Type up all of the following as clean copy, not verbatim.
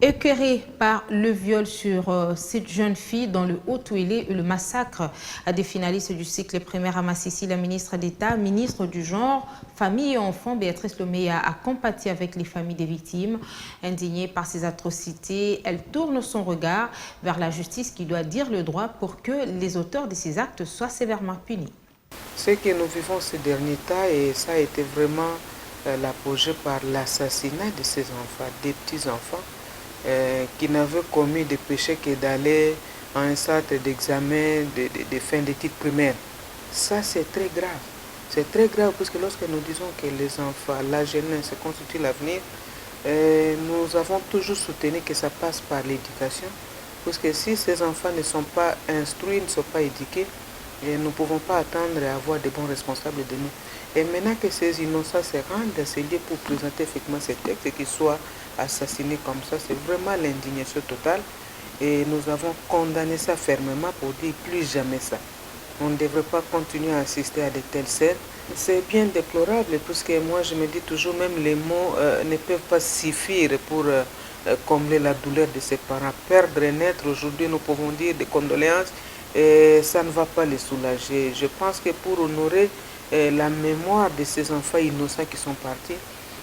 Écœurée par le viol sur cette jeune fille dans le Haut-Touélé et le massacre des finalistes du cycle primaire à Massissi, la ministre d'État, ministre du Genre, Famille et Enfants, Béatrice Loméa, a compati avec les familles des victimes. Indignée par ces atrocités, elle tourne son regard vers la justice qui doit dire le droit pour que les auteurs de ces actes soient sévèrement punis. Ce que nous vivons ces derniers temps, et ça a été vraiment l'apogée par l'assassinat de ces enfants, des petits-enfants, qui n'avaient commis de péché que d'aller à un centre d'examen de fin d'études primaires. Ça, c'est très grave. C'est très grave parce que lorsque nous disons que les enfants, la jeunesse constitue l'avenir, nous avons toujours soutenu que ça passe par l'éducation. Parce que si ces enfants ne sont pas instruits, ne sont pas éduqués, et nous ne pouvons pas attendre à avoir de bons responsables de nous. Et maintenant que ces innocents se rendent à ces lieux pour présenter effectivement ces textes et qu'ils soient assassinés comme ça, c'est vraiment l'indignation totale. Et nous avons condamné ça fermement pour dire plus jamais ça. On ne devrait pas continuer à assister à de telles scènes. C'est bien déplorable puisque moi je me dis toujours même les mots ne peuvent pas suffire pour combler la douleur de ses parents. Perdre et naître, aujourd'hui nous pouvons dire des condoléances et ça ne va pas les soulager. Je pense que pour honorer la mémoire de ces enfants innocents qui sont partis,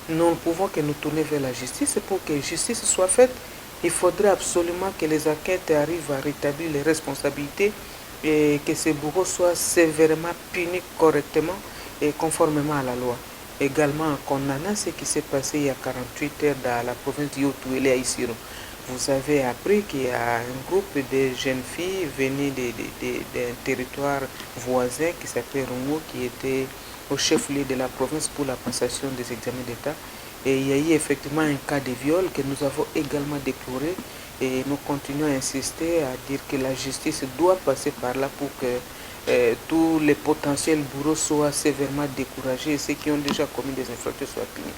nous ne pouvons que nous tourner vers la justice. Et pour que la justice soit faite, il faudrait absolument que les enquêtes arrivent à rétablir les responsabilités et que ces bourreaux soient sévèrement punis correctement et conformément à la loi. Également en condamnant ce qui s'est passé il y a 48 heures dans la province du Haut-Touélé à Isiro. Vous avez appris qu'il y a un groupe de jeunes filles venues d'un territoire voisin qui s'appelle Rungo, qui était au chef-lieu de la province pour la passation des examens d'État. Et il y a eu effectivement un cas de viol que nous avons également déploré. Et nous continuons à insister, à dire que la justice doit passer par là pour que tous les potentiels bourreaux soient sévèrement découragés et ceux qui ont déjà commis des infractions soient punis.